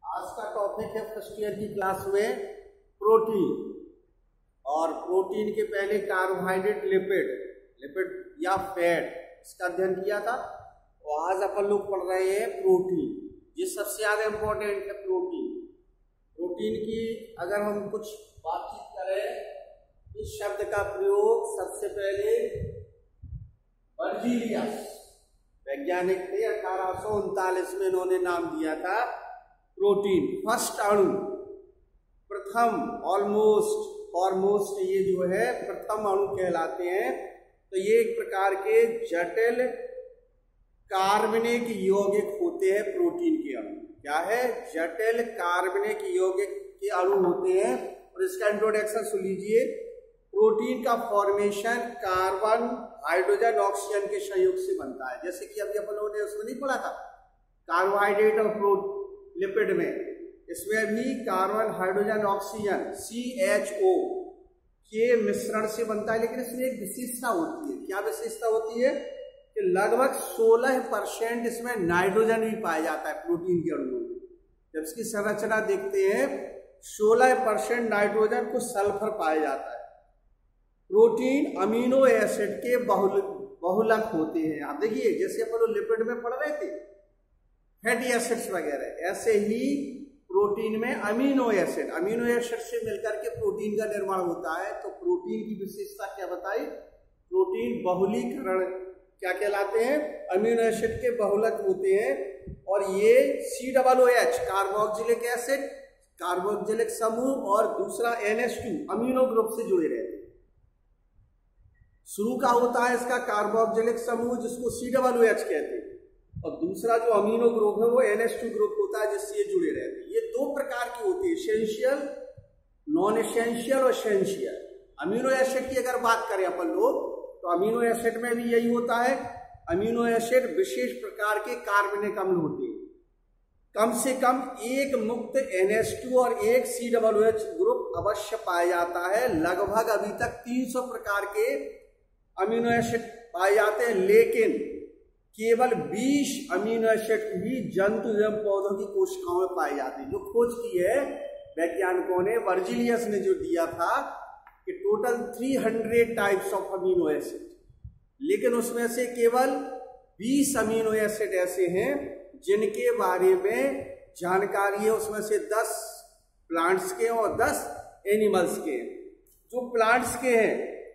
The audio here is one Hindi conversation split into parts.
आज का टॉपिक है फर्स्ट ईयर की क्लास में प्रोटीन। और प्रोटीन के पहले कार्बोहाइड्रेट, लिपिड या फैट, इसका अध्ययन किया था। और आज अपन लोग पढ़ रहे हैं प्रोटीन। ये सबसे ज्यादा इंपॉर्टेंट है प्रोटीन। प्रोटीन की अगर हम कुछ बातचीत करें, इस शब्द का प्रयोग सबसे पहले वर्जीलियस वैज्ञानिक थे, 1839 में इन्होंने नाम दिया था प्रोटीन। फर्स्ट अणु, प्रथम, ऑलमोस्ट ये जो है प्रथम अणु कहलाते हैं। तो ये एक प्रकार के जटिल कार्बनिक यौगिक होते हैं प्रोटीन के अणु। क्या है? जटिल कार्बनिक यौगिक के अणु होते हैं। और इसका इंट्रोडक्शन सुन लीजिए। प्रोटीन का फॉर्मेशन कार्बन, हाइड्रोजन, ऑक्सीजन के संयोग से बनता है। जैसे कि अभी अपन लोगों ने उसमें नहीं पढ़ा था कार्बोहाइड्रेट और लिपिड में, इसमें भी कार्बन, हाइड्रोजन, ऑक्सीजन CHO के मिश्रण से बनता है। लेकिन इसमें एक विशेषता होती है। क्या विशेषता होती है? कि लगभग 16% इसमें नाइट्रोजन भी पाया जाता है प्रोटीन के अणुओं में। जब इसकी संरचना देखते हैं 16% नाइट्रोजन को सल्फर पाया जाता है। प्रोटीन अमीनो एसिड के बहुलक होते हैं। आप देखिए जैसे अपन लोग लिपिड में पढ़ रहे थे फैटी एसिड्स वगैरह, ऐसे ही प्रोटीन में अमीनो एसिड से मिलकर के प्रोटीन का निर्माण होता है। तो प्रोटीन की विशेषता क्या बताई? प्रोटीन बहुलीकरण क्या कहलाते हैं? अमीनो एसिड के बहुलक होते हैं। और ये COOH कार्बोक्सिलिक एसिड, कार्बोक्सिलिक समूह, और दूसरा NH2 अमीनो ग्रुप से जुड़े रहते हैं। शुरू का होता है इसका कार्बोक्सिलिक समूह जिसको COOH कहते हैं, और दूसरा जो अमीनो ग्रुप है वो NH2 ग्रुप होता है जिससे ये जुड़े रहते हैं। ये दो प्रकार की होती है, एसेंशियल, नॉन एसेंशियल और एसेंशियल। अमीनो एसिड की अगर बात करें अपन लोग तो अमीनो एसिड में भी यही होता है। अमीनो एसिड विशेष प्रकार के कार्बनिक अम्ल होते हैं। कम से कम एक मुक्त NH2 और एक COOH ग्रुप अवश्य पाया जाता है। लगभग अभी तक 300 प्रकार के अमीनो एसिड पाए जाते हैं, लेकिन केवल 20 अमीनो एसिड ही जंतु एवं पौधों की कोशिकाओं में पाए जाते हैं। जो खोज की है वैज्ञानिकों ने, वर्जीलियस ने जो दिया था कि total 300 types of amino acid, लेकिन उसमें से केवल 20 अमीनो एसिड ऐसे हैं जिनके बारे में जानकारी है। उसमें से 10 प्लांट्स के और 10 एनिमल्स के हैं। जो प्लांट्स के हैं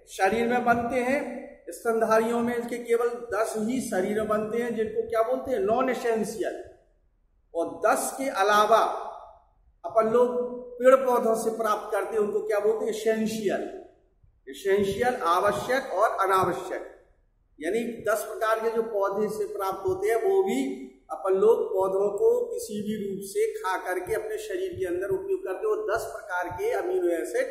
शरीर में बनते हैं, स्तनधारियों में इसके केवल 10 ही शरीर में बनते हैं, जिनको क्या बोलते हैं? Non essential. और 10 के अलावा अपन लोग पेड़ पौधों से प्राप्त करते हैं, उनको क्या बोलते हैं? एसेंशियल, आवश्यक और अनावश्यक। यानी 10 प्रकार के जो पौधे से प्राप्त होते हैं वो भी अपन लोग पौधों को किसी भी रूप से खा करके अपने शरीर के अंदर उपयोग करते हो। 10 प्रकार के अमीनो एसिड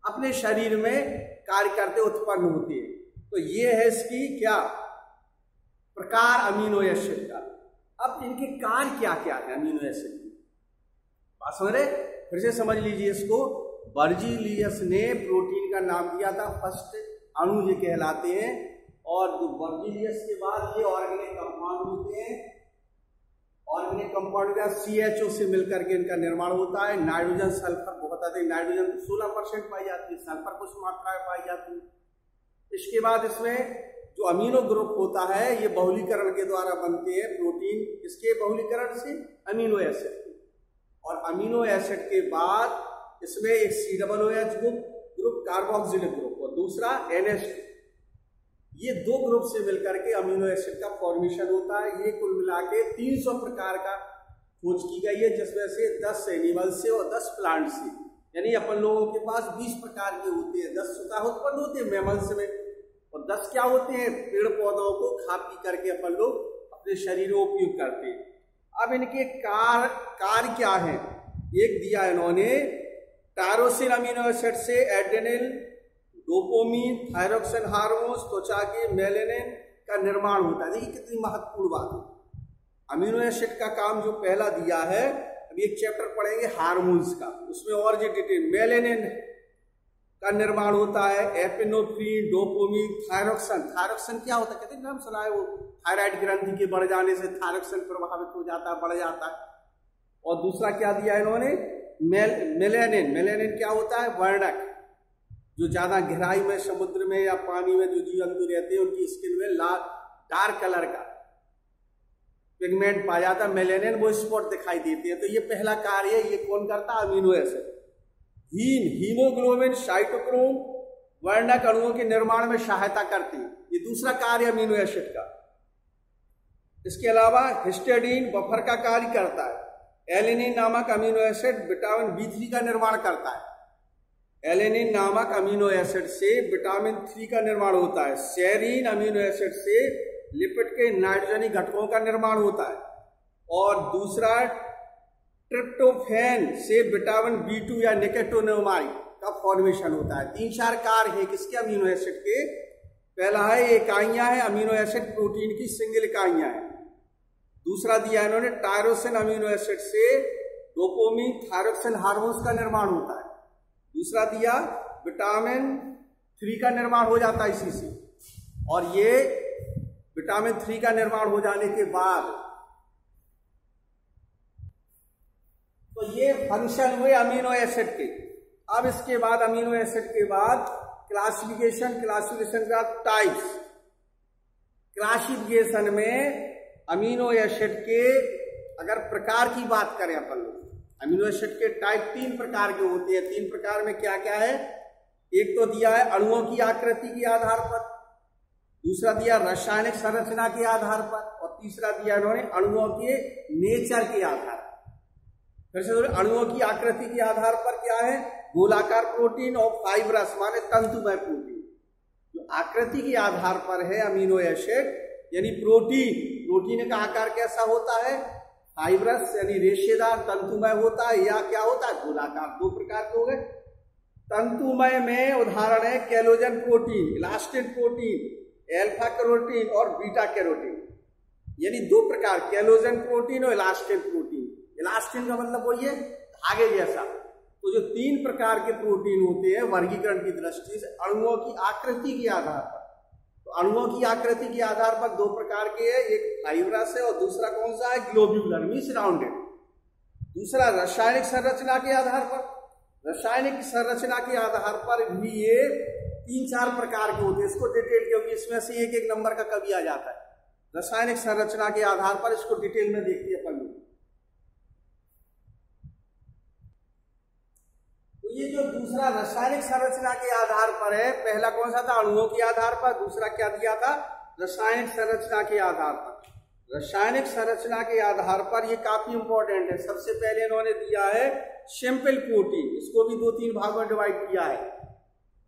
अपने शरीर में कार्य करते उत्पन्न होते हैं। तो ये है इसकी क्या प्रकार अमीनो एसिड का। अब इनके कार्य क्या क्या है अमीनो एसिड की, बात समझ रहे? फिर से समझ लीजिए इसको। वर्जीलियस ने प्रोटीन का नाम दिया था फर्स्ट अणु ये कहलाते हैं। और जो वर्जीलियस के बाद ये ऑर्गेनिक कंपाउंड होते हैं। ऑर्गेनिक कंपाउंड का CHO से मिलकर के इनका निर्माण होता है। नाइट्रोजन, सल्फर बहुत अधिक, नाइट्रोजन 16% पाई जाती है, सल्फर कुछ मात्रा में पाई जाती है। इसके बाद इसमें जो अमीनो ग्रुप होता है ये बहुलीकरण के द्वारा बनते हैं प्रोटीन। इसके बहुलीकरण से अमीनो एसिड, और अमीनो एसिड के बाद इसमें एक COOH ग्रुप कार्बोक्सिलिक ग्रुप और दूसरा NH2, ये 2 ग्रुप से मिलकर के अमीनो एसिड का फॉर्मेशन होता है। ये कुल मिला के 300 प्रकार का खोज की गई है, जिसमें से 10 एनिमल से और 10 प्लांट से। यानी अपन लोगों के पास 20 प्रकार के होते हैं। 10 स्वतः उत्पन्न होते हैं मैमल्स में, और 10 क्या होते हैं? पेड़ पौधों को खा पी करके अपन लोग अपने शरीर में उपयोग करते हैं। अब इनके कार्य क्या है? एक दिया इन्होंने टायरोसिन अमीनो एसिड से एड्रेनल, डोपामिन, थायरोक्सिन हार्मोन, त्वचा के मेलेनिन का निर्माण होता है। देखिए कितनी महत्वपूर्ण बात है। अमीनो एसिड का काम जो पहला दिया है, अभी एक चैप्टर पढ़ेंगे हार्मोन्स का, उसमें और जो डिटेल, मेलेनिन का निर्माण होता है, एपिनेफ्रिन, डोपामिन, थायरोक्सिन क्या होता है? कहते हैं नाम सुना है वो, थायराइड ग्रंथि के बढ़ जाने से थायरोक्सिन प्रभावित हो जाता है, बढ़ जाता है। और दूसरा क्या दिया इन्होंने, मेलेनिन। मेलेनिन क्या होता है, वर्णक। जो ज्यादा गहराई में समुद्र में या पानी में जो जीव जंतु रहते हैं उनकी स्किन में लाल डार्क कलर का पिगमेंट पाया जाता है, मेलेनिन, वो स्पॉट दिखाई देते हैं। तो ये पहला कार्य ये कौन करता है, अमीनो एसिड। हीमोग्लोबिन, साइटोक्रोम वर्णक अणुओं के निर्माण में सहायता करती है, ये दूसरा कार्य अमीनो एसिड का। इसके अलावा हिस्टिडीन बफर का कार्य करता है। एलेनिन नामक अमीनो एसिड विटामिन B3 का निर्माण करता है। एलेनिन नामक अमीनो एसिड से विटामिन 3 का निर्माण होता है। सेरीन अमीनो एसिड से लिपिड के नाइट्रोजनी घटकों का निर्माण होता है। और दूसरा ट्रिप्टोफैन से विटामिन B2 या निकोटिनामाइड का फॉर्मेशन होता है। 3-4 कार्य है किसके, अमीनो एसिड के। पहला है ये इकाइयां है अमीनो एसिड प्रोटीन की, सिंगल इकाइयां हैं। दूसरा दिया इन्होंने टायरोसिन अमीनो एसिड से डोपामिन थायरोक्सिन हार्मोन्स का निर्माण होता है। दूसरा दिया विटामिन 3 का निर्माण हो जाता है इसी से। और ये विटामिन 3 का निर्माण हो जाने के बाद तो ये फंक्शन हुए अमीनो एसिड के। अब इसके बाद अमीनो एसिड के बाद क्लासिफिकेशन का टाइप्स। क्लासिफिकेशन में अमीनो एसिड के अगर प्रकार की बात करें अपन लोग, अमीनो एसिड के टाइप 3 प्रकार के होते हैं। 3 प्रकार में क्या क्या है, एक तो दिया है अणुओं की आकृति के आधार पर, दूसरा दिया रासायनिक संरचना के आधार पर, और तीसरा दिया इन्होंने अणुओं के नेचर के आधार पर। फिर से अणुओं की आकृति के आधार पर क्या है, गोलाकार प्रोटीन और फाइब्रस माने तंतुमय प्रोटीन। जो आकृति के आधार पर है अमीनो एसिड यानी प्रोटीन का आकार कैसा होता है, फाइब्रस यानी रेशेदार तंतुमय होता है या क्या होता है, गोलाकार। 2 प्रकार के हो गए। तंतुमय में उदाहरण है collagen protein, elastin protein, alpha keratin और बीटा कैरोटीन, यानी 2 प्रकार, कैलोजन प्रोटीन और इलास्टिन प्रोटीन। इलास्टिन का मतलब वही है धागे जैसा। तो जो 3 प्रकार के प्रोटीन होते हैं वर्गीकरण की दृष्टि से अणुओं की आकृति के आधार पर, तो अणुओं की आकृति के आधार पर 2 प्रकार के हैं, एक फाइब्रस है और दूसरा कौन सा है, ग्लोब्यूलर मींस राउंडेड। दूसरा रासायनिक संरचना के आधार पर, रासायनिक संरचना के आधार पर भी ये 3-4 प्रकार के होते हैं। इसको डिटेल, क्योंकि इसमें से एक नंबर का कभी आ जाता है। रासायनिक संरचना के आधार पर इसको डिटेल में देखते हैं अपन लोग। ये जो दूसरा रासायनिक संरचना के आधार पर है, पहला कौन सा था, अणुओं के आधार पर, दूसरा क्या दिया था, रासायनिक संरचना के आधार पर। रासायनिक संरचना के आधार पर ये काफी इंपॉर्टेंट है। सबसे पहले इन्होंने दिया है सिंपल प्रोटीन, इसको भी 2-3 भागों में डिवाइड किया है।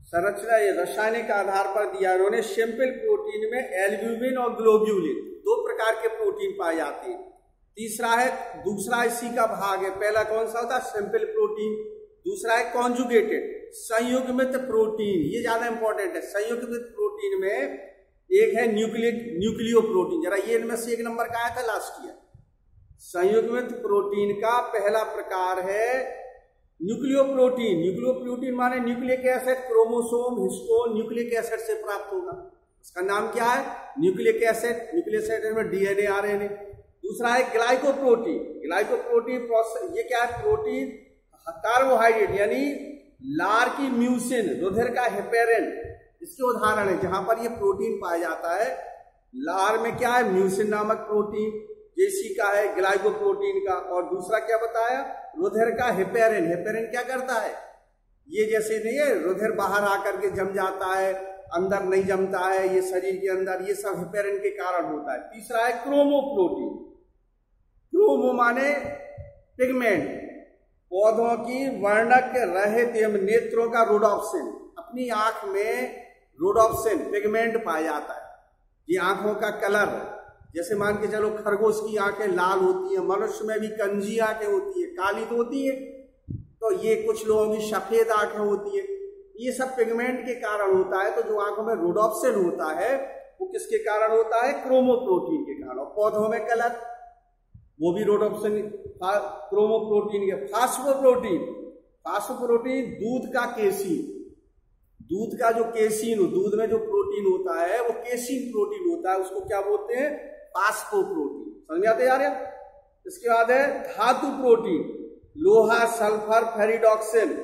संरचना ये रासायनिक आधार पर दिया इन्होंने। सिंपल प्रोटीन में एल्ब्यूमिन और ग्लोब्यूलिन 2 प्रकार के प्रोटीन पाए जाते हैं। तीसरा है, दूसरा इसी का भाग है। पहला कौन सा होता है, सिंपल प्रोटीन। दूसरा है कॉन्जुगेटेड, संयुग्मित प्रोटीन। ये ज्यादा इंपॉर्टेंट है। संयुग्मित प्रोटीन में एक है न्यूक्लियो प्रोटीन। जरा ये इनमें से 1 नंबर का आया था लास्ट ईयर। संयुग्मित प्रोटीन का पहला प्रकार है न्यूक्लियो प्रोटीन। न्यूक्लियो प्रोटीन माने nucleic acid, chromosome, histone nucleic acid से प्राप्त होगा। इसका नाम क्या है, न्यूक्लिक एसिड। न्यूक्लिक एसिड में डीएनए, आरएनए। दूसरा है ग्लाइकोप्रोटीन। ग्लाइकोप्रोटीन प्रोसेस, ये क्या है, प्रोटीन कार्बोहाइड्रेट यानी लार की म्यूसिन, रुधिर का हेपेरिन इसके उदाहरण है। जहां पर ये प्रोटीन पाया जाता है, लार में क्या है, म्यूसिन नामक प्रोटीन, जेसी का है ग्लाइकोप्रोटीन का। और दूसरा क्या बताया, रुधिर का हेपेरिन। हेपेरिन क्या करता है, ये जैसे नहीं है रुधिर बाहर आकर के जम जाता है, अंदर नहीं जमता है, ये शरीर के अंदर, ये सब हेपेरिन के कारण होता है। तीसरा है क्रोमोप्रोटीन। क्रोमो माने पिगमेंट, पौधों की वर्णक रहित एवं नेत्रों का रोडोप्सिन। अपनी आंख में रोडोप्सिन पिगमेंट पाया जाता है। ये आंखों का कलर, जैसे मान के चलो खरगोश की आंखें लाल होती है, मनुष्य में भी कंजी आंखें होती है, काली तो होती है, तो ये कुछ लोगों की सफेद आंखें होती है। ये सब पिगमेंट के कारण होता है। तो जो आंखों में रोडोप्सिन होता है वो किसके कारण होता है, क्रोमोप्रोटीन के कारण। और पौधों में कलर, वो भी रोडोप्सिन क्रोमोप्रोटीन के। फास्फोप्रोटीन, फास्फोप्रोटीन दूध का केसीन, दूध का जो केसीन, दूध में जो प्रोटीन होता है वो केसीन प्रोटीन होता है, उसको क्या बोलते हैं, फास्फोप्रोटीन। समझ में आते यार। इसके बाद है धातु प्रोटीन, लोहा, सल्फर, फेरिडॉक्सिन,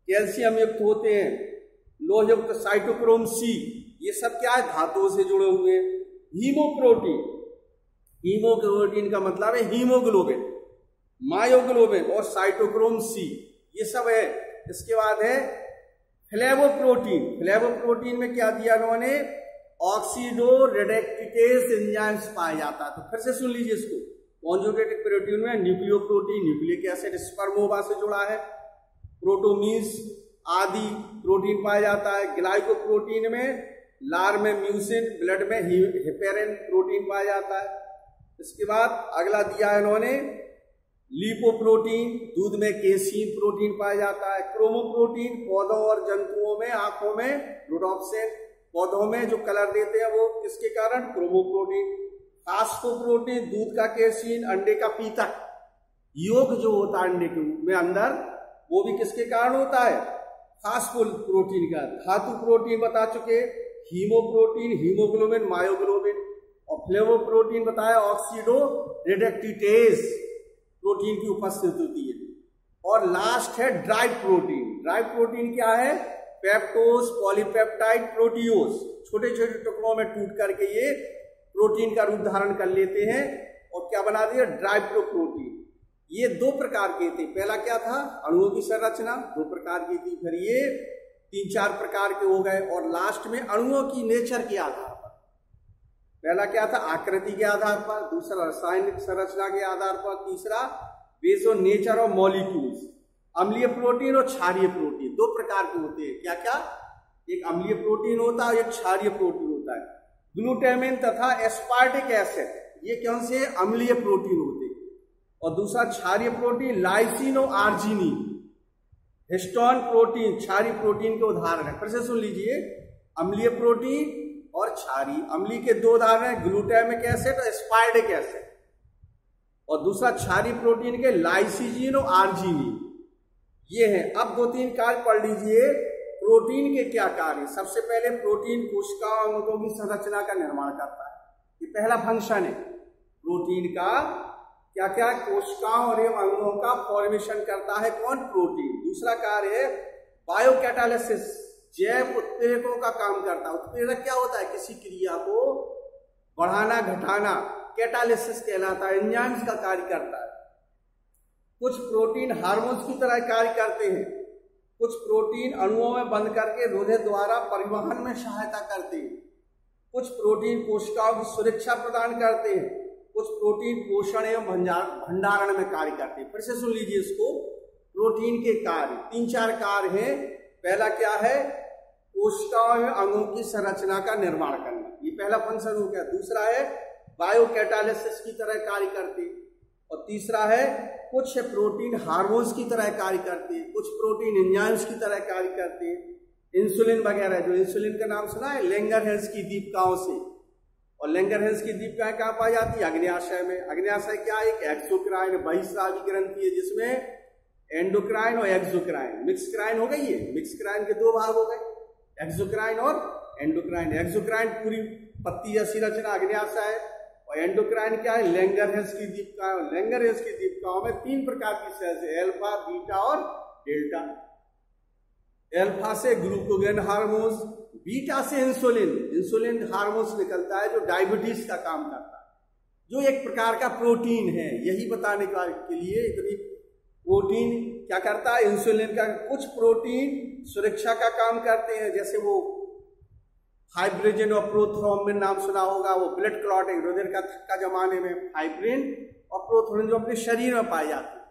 कैल्शियम युक्त होते हैं, लोह युक्त साइटोक्रोम सी, ये सब क्या है, धातुओं से जुड़े हुए हैं। हीमोप्रोटीन, हीमोग्लोबिन का मतलब है हीमोग्लोबिन, मायोग्लोबिन और साइटोक्रोम सी, ये सब है। इसके बाद है फ्लेवोप्रोटीन, फ्लेवोप्रोटीन में क्या दिया उन्होंने, ऑक्सीडो रेडक्टेज एंजाइम्स पाया जाता है। तो फिर से सुन लीजिए इसको, कॉन्जुगेटेड प्रोटीन में न्यूक्लियोप्रोटीन, न्यूक्लिक एसिड स्पर्मोवा से जुड़ा है, प्रोटोमीन्स आदि प्रोटीन पाया जाता है। ग्लाइकोप्रोटीन में लार में म्यूसिन, ब्लड में हेपेरिन प्रोटीन पाया जाता है। इसके बाद अगला दिया है इन्होंने लिपोप्रोटीन, दूध में केसीन प्रोटीन पाया जाता है। क्रोमोप्रोटीन, पौधों और जंतुओं में, आंखों में रोडोप्सिन, पौधों में जो कलर देते हैं वो किसके कारण, क्रोमोप्रोटीन। फास्फोप्रोटीन, दूध का केसीन, अंडे का पीतक, योग जो होता है अंडे के में अंदर, वो भी किसके कारण होता है, फास्फोप्रोटीन का। धातु प्रोटीन बता चुके, हीमोप्रोटीन, हीमोग्लोबिन, मायोग्लोबिन, और फ्लेवोप्रोटीन बताया ऑक्सीडो रेडक्टेज प्रोटीन की उपस्थिति होती है। और लास्ट है ड्राई प्रोटीन। ड्राई प्रोटीन क्या है, पेप्टोज, पॉलीपेप्टाइड, प्रोटियोज, छोटे छोटे टुकड़ों में टूट करके ये प्रोटीन का रूप धारण कर लेते हैं और क्या बना दिया, ड्राई प्रोटीन। ये दो प्रकार के थे, पहला क्या था, अणुओं की संरचना दो प्रकार की थी, फिर ये 3-4 प्रकार के हो गए, और लास्ट में अणुओं की नेचर के आधार पर, पहला क्या था, आकृति के आधार पर, दूसरा रासायनिक संरचना के आधार पर, तीसरा based on nature of molecules. अम्लीय प्रोटीन और क्षारीय प्रोटीन दो प्रकार के होते हैं, क्या क्या, एक अम्लीय प्रोटीन होता है, एक क्षारीय प्रोटीन होता है। ग्लूटामिन तथा एस्पार्टिक एसिड, ये कौन से अम्लीय प्रोटीन होते हैं, और दूसरा क्षारीय प्रोटीन लाइसिन और आर्जिनिन। हिस्टोन प्रोटीन क्षारीय प्रोटीन के उदाहरण है, फिर से सुन लीजिए, अम्लीय प्रोटीन और क्षारीय। अम्लीय के दो उदाहरण है, ग्लूटामिक एसिड और एस्पार्टिक एसिड, और दूसरा क्षारीय प्रोटीन के लाइसिन और आर्जिनिन, ये है। अब 2-3 कार्य पढ़ लीजिए, प्रोटीन के क्या कार्य। सबसे पहले प्रोटीन कोशिकाओं अंगों की संरचना का निर्माण करता है, ये पहला फंक्शन है प्रोटीन का। क्या क्या, कोशिकाओं और अंगों का फॉर्मेशन करता है कौन, प्रोटीन। दूसरा कार्य है बायोकैटालिसिस, जैव उत्प्रेरकों का काम करता है। उत्प्रेरक क्या होता है, किसी क्रिया को बढ़ाना घटाना, कैटालिसिस कहलाता है, एंजाइम्स का कार्य करता है। कुछ प्रोटीन हार्मोन्स की तरह कार्य करते हैं, कुछ प्रोटीन अणुओं में बंद करके हृदय द्वारा परिवहन में सहायता करते हैं, कुछ प्रोटीन कोशिकाओं की सुरक्षा प्रदान करते हैं, कुछ प्रोटीन पोषण एवं भंडारण में कार्य करते हैं। फिर से सुन लीजिए इसको, प्रोटीन के कार्य 3-4 कार्य हैं। पहला क्या है, कोशिकाओं में अंगों की संरचना का निर्माण करना, ये पहला फंक्शन हो गया। दूसरा है बायोकैटालिसिस की तरह कार्य करते हैं, और तीसरा है कुछ प्रोटीन हार्मोन्स की तरह कार्य करते हैं, कुछ प्रोटीन एंजाइम्स की तरह कार्य करते हैं, इंसुलिन वगैरह। जो इंसुलिन का नाम सुना है, लैंगरहैंस की दीपिकाओं से, और लैंगरहैंस की दीपिकाएं कहाँ पाई जाती है, अग्न्याशय में। अग्न्याशय क्या है, एक एक्सोक्राइन बहिस्रावी ग्रंथि है, जिसमें एंडोक्राइन और एक्सोक्राइन, मिक्सक्राइन हो गई है, मिक्सक्राइन के 2 भाग हो गए, एक्सोक्राइन और एंडोक्राइन। एक्सोक्राइन पूरी पत्ती जैसी रचना अग्न्याशय है, और एंडोक्राइन क्या है, लैंगरहैंस की दीपिकाएं। और लैंगरहैंस की दीपिकाओं में 3 प्रकार की सेल्स है, अल्फा, बीटा और डेल्टा। अल्फा से ग्लूकोगन हार्मोन्स, बीटा से इंसुलिन, इंसुलिन हार्मोन्स निकलता है जो डायबिटीज का काम करता है, जो एक प्रकार का प्रोटीन है। यही बताने के लिए इतनी प्रोटीन क्या करता है, इंसुलिन का। कुछ प्रोटीन सुरक्षा का काम करते हैं, जैसे वो फाइब्रिन और प्रोथ्रोम्बिन नाम सुना होगा, वो ब्लड क्लॉट है, हृदय का थक्का जमाने में फाइब्रिन और प्रोथ्रोम्बिन जो अपने शरीर में पाए जाते हैं।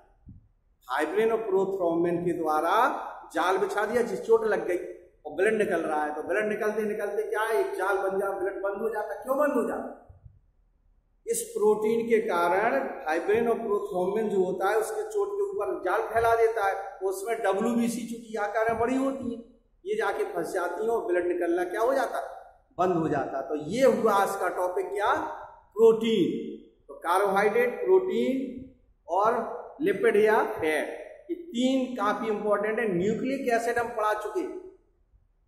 फाइब्रिन और प्रोथ्रोम्बिन के द्वारा जाल बिछा दिया, जिस चोट लग गई और ब्लड निकल रहा है, तो ब्लड निकलते निकलते क्या है, एक जाल बन जाता, ब्लड बंद हो जाता। क्यों बंद हो जाता, इस प्रोटीन के कारण। फाइब्रिन और प्रोथ्रोम्बिन जो होता है उसके चोट के ऊपर जाल फैला देता है, तो उसमें WBC चूंकि आकार में बड़ी होती है, ये जाके फंस जाती है और ब्लड निकलना क्या हो जाता, बंद हो जाता। तो ये हुआ आज का टॉपिक, क्या, प्रोटीन। तो कार्बोहाइड्रेट, प्रोटीन और लिपिड या फैट, ये 3 काफी इंपॉर्टेंट है। न्यूक्लिक एसिड हम पढ़ा चुके,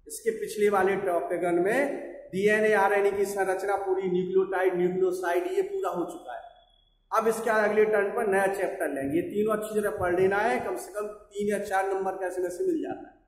इसके पिछले वाले टॉपिक में DNA RNA की संरचना पूरी, न्यूक्लियोटाइड, न्यूक्लियोसाइड, ये पूरा हो चुका है। अब इसके बाद अगले टर्न पर नया चैप्टर लेंगे। ये तीनों अच्छी तरह पढ़ लेना है, कम से कम 3 या 4 नंबर का इसमें से मिल जाता है।